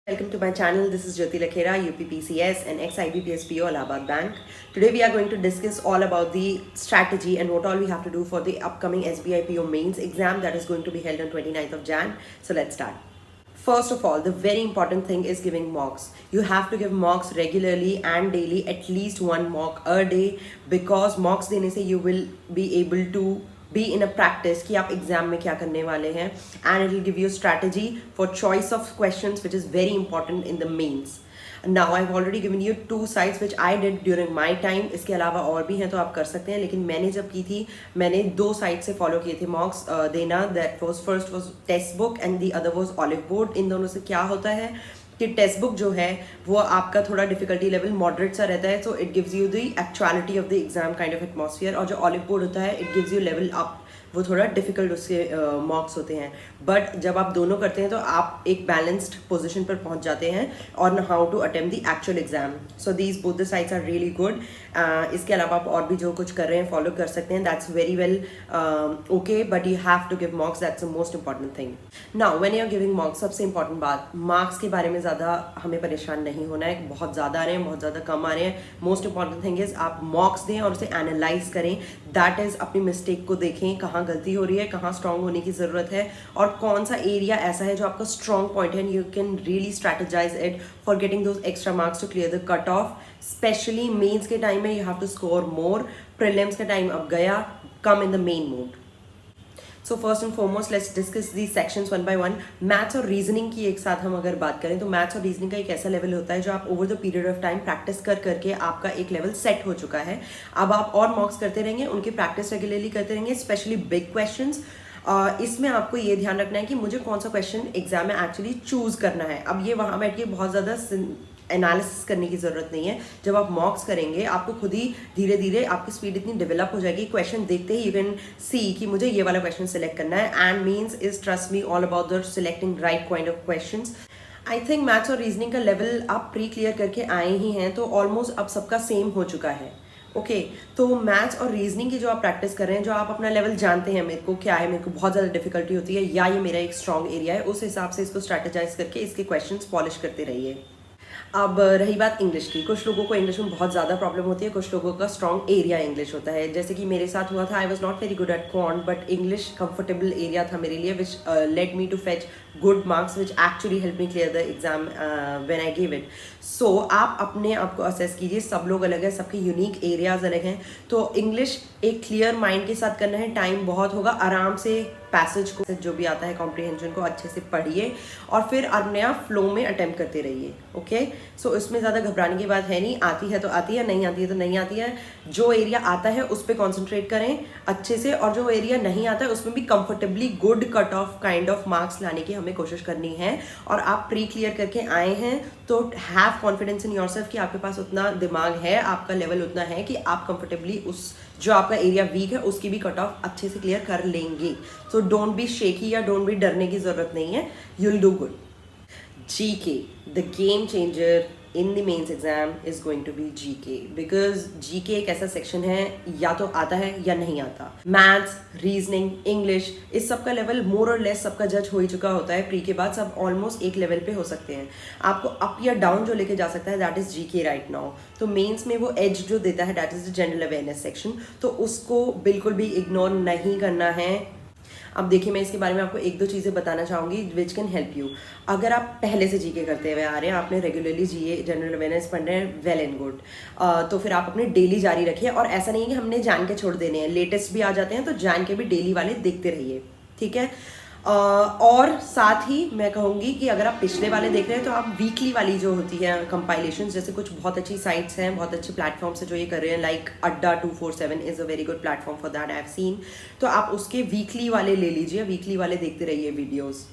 Welcome to my channel. This is Jyoti Lakhera, UPPCS and ex-IBPSPO Allahabad Bank. Today we are going to discuss all about the strategy and what all we have to do for the upcoming SBI PO mains exam that is going to be held on 29th of Jan. So let's start. First of all, the very important thing is giving mocks. You have to give mocks regularly and daily, at least one mock a day, because mocks देने से you will be able to be in a practice कि आप exam में क्या करने वाले हैं, and it will give you strategy for choice of questions which is very important in the mains. Now I've already given you two sites which I did during my time. इसके अलावा और भी हैं तो आप कर सकते हैं, लेकिन मैंने जब की थी मैंने दो साइट से फॉलो किए थे मॉक्स देना. That was first was textbook and the other was Oliveboard. इन दोनों से क्या होता है कि टेक्स्ट बुक जो है वो आपका थोड़ा डिफिकल्टी लेवल मॉडरेट सा रहता है, so it gives you the actuality of the exam kind of atmosphere. और जो ऑलिव बोर्ड होता है it gives you level up, वो थोड़ा डिफिकल्ट उसके मॉक्स होते हैं. बट जब आप दोनों करते हैं तो आप एक बैलेंस्ड पोजीशन पर पहुंच जाते हैं और how to attempt the actual exam. So these both the sites are really good. इसके अलावा आप और भी जो कुछ कर रहे हैं फॉलो कर सकते हैं. That's very well okay, but you have to give mocks. That's the most important thing. Now when you are giving mocks, सबसे इंपॉर्टेंट बात, मार्क्स के बारे में ज़्यादा हमें परेशान नहीं होना है. बहुत ज़्यादा आ रहे हैं, बहुत ज़्यादा कम आ रहे हैं. मोस्ट इंपॉर्टेंट थिंग इज आप मॉक्स दें और उसे एनालाइज करें. दैट इज़ अपनी मिस्टेक को देखें, कहाँ गलती हो रही है, कहाँ स्ट्रांग होने की ज़रूरत है और कौन सा एरिया ऐसा है जो आपका स्ट्रॉन्ग पॉइंट है. You can really strategize it for getting those extra marks to clear the cut off. Specially mains के टाइम में you have to score more. Prelims का टाइम अब गया, come in the main mode. So first and foremost let's discuss the sections one by one. Maths और reasoning की एक साथ हम अगर बात करें तो मैथ्स और रीजनिंग का एक ऐसा लेवल होता है जो आप over the period of time practice कर करके आपका एक लेवल सेट हो चुका है. अब आप और मॉक्स करते रहेंगे, उनकी प्रैक्टिस रेगुलरली करते रहेंगे, स्पेशली बिग क्वेश्चंस. इसमें आपको ये ध्यान रखना है कि मुझे कौन सा क्वेश्चन एग्जाम में एक्चुअली चूज करना है. अब ये वहाँ बैठ के बहुत ज़्यादा एनालिसिस करने की ज़रूरत नहीं है. जब आप मॉक्स करेंगे आपको खुद ही धीरे धीरे आपकी स्पीड इतनी डेवलप हो जाएगी, क्वेश्चन देखते ही यू कैन सी कि मुझे ये वाला क्वेश्चन सिलेक्ट करना है. And means is trust me all about the selecting right kind of questions. I think maths और रीजनिंग का लेवल आप प्री क्लियर करके आए ही हैं, तो ऑलमोस्ट अब सबका सेम हो चुका है. ओके तो मैथ्स और रीजनिंग की जो आप प्रैक्टिस कर रहे हैं, जो आप अपना लेवल जानते हैं, मेरे को क्या है, मेरे को बहुत ज़्यादा डिफिकल्टी होती है या ये मेरा एक स्ट्रॉन्ग एरिया है, उस हिसाब से इसको स्ट्रैटेजाइज करके इसके क्वेश्चंस पॉलिश करते रहिए. अब रही बात इंग्लिश की, कुछ लोगों को इंग्लिश में बहुत ज़्यादा प्रॉब्लम होती है, कुछ लोगों का स्ट्रॉन्ग एरिया इंग्लिश होता है. जैसे कि मेरे साथ हुआ था, I was not very good at quant, but English comfortable area था मेरे लिए, which led me to fetch good marks which actually help me clear the exam when I give it. So आप अपने आप को असेस कीजिए. सब लोग अलग है, सबके यूनिक एरियाज अलग हैं. तो इंग्लिश एक क्लियर माइंड के साथ करना है. टाइम बहुत होगा, आराम से पैसेज को जो भी आता है कॉम्प्रिहेंशन को अच्छे से पढ़िए और फिर अपने आप फ्लो में अटेम्प्ट करते रहिए. ओके सो इसमें ज़्यादा घबराने की बात है नहीं. आती है तो आती है, नहीं आती है तो नहीं आती है. जो एरिया आता है उस पर कॉन्सेंट्रेट करें अच्छे से, और जो एरिया नहीं आता है उसमें भी comfortably good cut off kind of marks लाने की हमें कोशिश करनी है. और आप प्री क्लियर करके आए हैं तो हैव कॉन्फिडेंस इन योरसेल्फ कि आपके पास उतना दिमाग है, आपका लेवल उतना है कि आप कंफर्टेबली उस जो आपका एरिया वीक है उसकी भी कट ऑफ अच्छे से क्लियर कर लेंगे. सो डोंट बी शेकी या डोंट बी डरने की ज़रूरत नहीं है. You will do good. GK, the game changer in the mains exam is going to be GK, because GK एक ऐसा सेक्शन है या तो आता है या नहीं आता. मैथ्स, रीजनिंग, इंग्लिश, इस सब का लेवल मोर और लेस सबका जज हो ही चुका होता है. प्री के बाद सब ऑलमोस्ट एक लेवल पे हो सकते हैं. आपको अप या डाउन जो लेके जा सकता है that is GK right now. तो मेंस में वो एज जो देता है that is the general awareness section, तो उसको बिल्कुल भी इग्नोर नहीं करना है. अब देखिए मैं इसके बारे में आपको एक दो चीज़ें बताना चाहूँगी विच कैन हेल्प यू. अगर आप पहले से जीके करते हुए आ रहे हैं, आपने रेगुलरली जीए जनरल अवेयरनेस पढ़ रहे हैं, वेल एंड गुड. तो फिर आप अपने डेली जारी रखिए. और ऐसा नहीं है कि हमने जान के छोड़ देने हैं, लेटेस्ट भी आ जाते हैं तो जान के भी डेली वाले देखते रहिए. ठीक है. और साथ ही मैं कहूँगी कि अगर आप पिछले वाले देख रहे हैं तो आप वीकली वाली जो होती है कंपाइलेशंस, जैसे कुछ बहुत अच्छी साइट्स हैं, बहुत अच्छे प्लेटफॉर्म्स है जो ये कर रहे हैं, लाइक अड्डा 247 is a very good platform for that I have seen. तो आप उसके वीकली वाले ले लीजिए, वीकली वाले देखते रहिए वीडियोज़.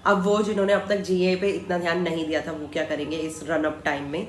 अब वो जिन्होंने अब तक GA पे इतना ध्यान नहीं दिया था वो क्या करेंगे इस रन अप टाइम में.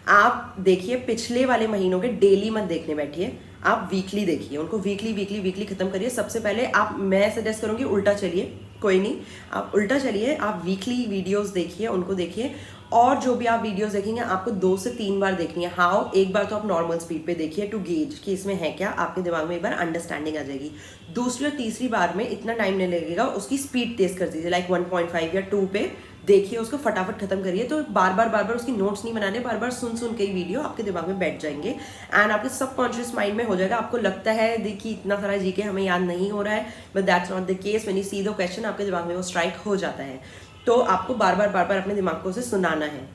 आप देखिए पिछले वाले महीनों के डेली मत देखने बैठिए, आप वीकली देखिए, उनको वीकली वीकली वीकली खत्म करिए. सबसे पहले आप, मैं सजेस्ट करूँगी उल्टा चलिए, कोई नहीं आप उल्टा चलिए, आप वीकली वीडियोस देखिए, उनको देखिए और जो भी आप वीडियोस देखेंगे आपको 2 से 3 बार देखनी है। हाउ, एक बार तो आप नॉर्मल स्पीड पे देखिए टू गेज कि इसमें है क्या, आपके दिमाग में एक बार अंडरस्टैंडिंग आ जाएगी। दूसरी और तीसरी बार में इतना टाइम नहीं लगेगा, उसकी स्पीड तेज कर दीजिए, लाइक 1.5 या 2 पे देखिए, उसको फटाफट खत्म करिए। तो बार बार उसकी नोट्स नहीं बनाने, बार बार सुन के ही वीडियो आपके दिमाग में बैठ जाएंगे एंड आपके सबकॉन्शियस माइंड में हो जाएगा। आपको लगता है देखिए इतना सारा जीके हमें याद नहीं हो रहा है, but that's not the case. When you see the question आपके दिमाग में वो स्ट्राइक हो जाता है। तो आपको बार बार अपने दिमाग को उसे सुनाना है।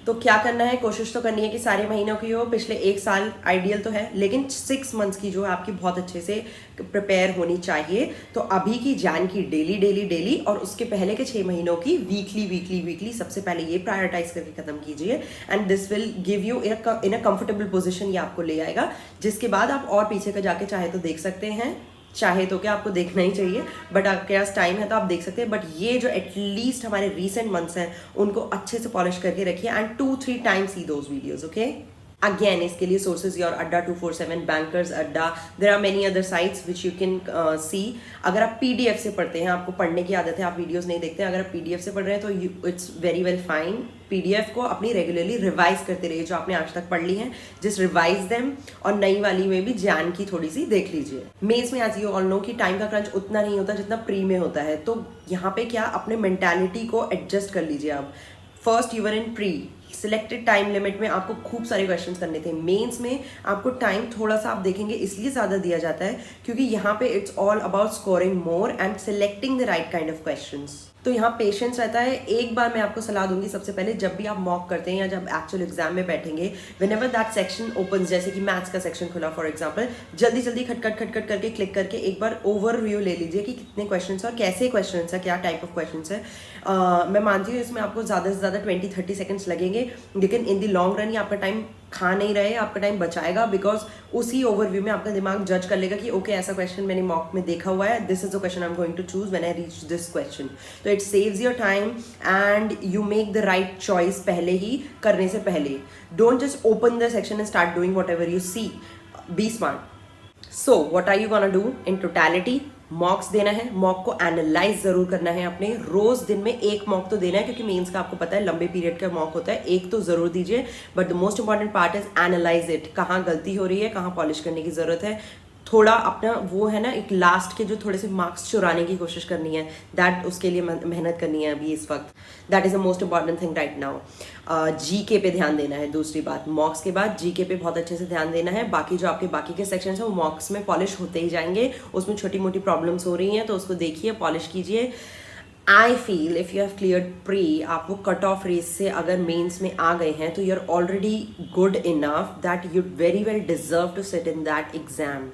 तो क्या करना है, कोशिश तो करनी है कि सारे महीनों की हो, पिछले 1 साल आइडियल तो है, लेकिन 6 मंथ्स की जो है आपकी बहुत अच्छे से प्रिपेयर होनी चाहिए। तो अभी की जैन की डेली और उसके पहले के 6 महीनों की वीकली सबसे पहले ये प्रायोरिटाइज करके खत्म कीजिए and this will give you in a comfortable position, ये आपको ले आएगा, जिसके बाद आप और पीछे का जाके चाहे तो देख सकते हैं, चाहे तो क्या आपको देखना ही चाहिए, बट आपके पास टाइम है तो आप देख सकते हैं। बट ये जो एटलीस्ट हमारे रीसेंट मंथ्स हैं उनको अच्छे से पॉलिश करके रखिए and 2-3 times see those videos, okay. Again इसके लिए sources your Adda 247, bankers Adda, there are many other sites which you can see. अगर आप पीडीएफ से पढ़ते हैं, आपको पढ़ने की आदत है, आप वीडियोस नहीं देखते हैं, अगर आप पीडीएफ से पढ़ रहे हैं तो it's very well fine. PDF को अपनी रेगुलरली रिवाइज करते रहिए, जो आपने आज तक पढ़ ली है जस्ट रिवाइज देम, और नई वाली में भी ज्ञान की थोड़ी सी देख लीजिए। मेंस में आज यू ऑल नो कि टाइम का क्रंच उतना नहीं होता जितना प्री में होता है, तो यहाँ पे क्या अपने मेंटालिटी को एडजस्ट कर लीजिए आप। First you were in pre, selected time limit में आपको खूब सारे क्वेश्चंस करने थे। मेंस में आपको टाइम थोड़ा सा आप देखेंगे इसलिए ज़्यादा दिया जाता है क्योंकि यहाँ पे it's all about scoring more and selecting the right kind of questions. तो यहाँ पेशेंस रहता है। एक बार मैं आपको सलाह दूंगी, सबसे पहले जब भी आप मॉक करते हैं या जब एक्चुअल एग्जाम में बैठेंगे, व्हेनेवर दैट सेक्शन ओपन्स, जैसे कि मैथ्स का सेक्शन खुला फॉर एग्जांपल, जल्दी खटखट करके क्लिक करके एक बार ओवरव्यू ले लीजिए कि कितने क्वेश्चंस और कैसे क्वेश्चंस है, क्या टाइप ऑफ क्वेश्चंस है। मैं मानती हूँ इसमें आपको ज़्यादा से ज़्यादा 20-30 सेकेंड्स लगेंगे, लेकिन इन द लॉन्ग रन ये आपका टाइम खा नहीं रहे, आपका टाइम बचाएगा, बिकॉज उसी ओवरव्यू में आपका दिमाग जज कर लेगा कि ओके ऐसा क्वेश्चन मैंने मॉक में देखा हुआ है, this is the question I am going to choose when I reach this question. तो it saves your time and you make the right choice पहले ही करने से पहले। Don't just open the section and start doing whatever you see, be smart. So what are you gonna do in totality? Mocks देना है, mock को analyse जरूर करना है अपने, रोज दिन में एक मॉक तो देना है, क्योंकि मेंस का आपको पता है लंबे पीरियड का मॉक होता है, एक तो जरूर दीजिए, but the most important part is analyse it. कहाँ गलती हो रही है, कहाँ पॉलिश करने की जरूरत है, थोड़ा अपना वो है ना एक लास्ट के जो थोड़े से मार्क्स चुराने की कोशिश करनी है, दैट उसके लिए मेहनत करनी है अभी इस वक्त। That is the most important thing right now. GK पे ध्यान देना है। दूसरी बात, मॉक्स के बाद जीके पे बहुत अच्छे से ध्यान देना है। बाकी जो आपके बाकी के सेक्शंस हैं वो मॉक्स में पॉलिश होते ही जाएंगे, उसमें छोटी मोटी प्रॉब्लम्स हो रही हैं तो उसको देखिए, पॉलिश कीजिए। I feel if you have cleared pre, आप वो कट ऑफ रेस से अगर मेंस में आ गए हैं तो you are already good enough that you very well deserve to sit in that exam.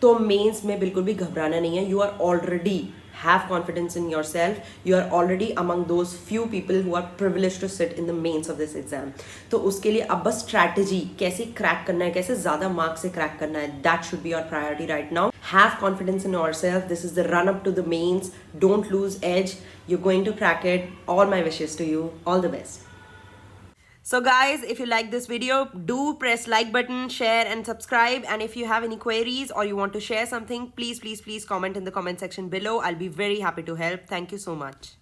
तो मेंस में बिल्कुल भी घबराना नहीं है। You are already have confidence in yourself, you are already among those few people who are privileged to sit in the mains of this exam. तो उसके लिए अब बस स्ट्रैटेजी कैसे क्रैक करना है, कैसे ज़्यादा मार्क्स से क्रैक करना है, that should be your priority right now. Have confidence in yourself, this is the run up to the mains, don't lose edge, you going to crack it. All my wishes to you, all the best. So guys, if you like this video, do press like button, share and subscribe, and if you have any queries or you want to share something, please comment in the comment section below. I'll be very happy to help. Thank you so much.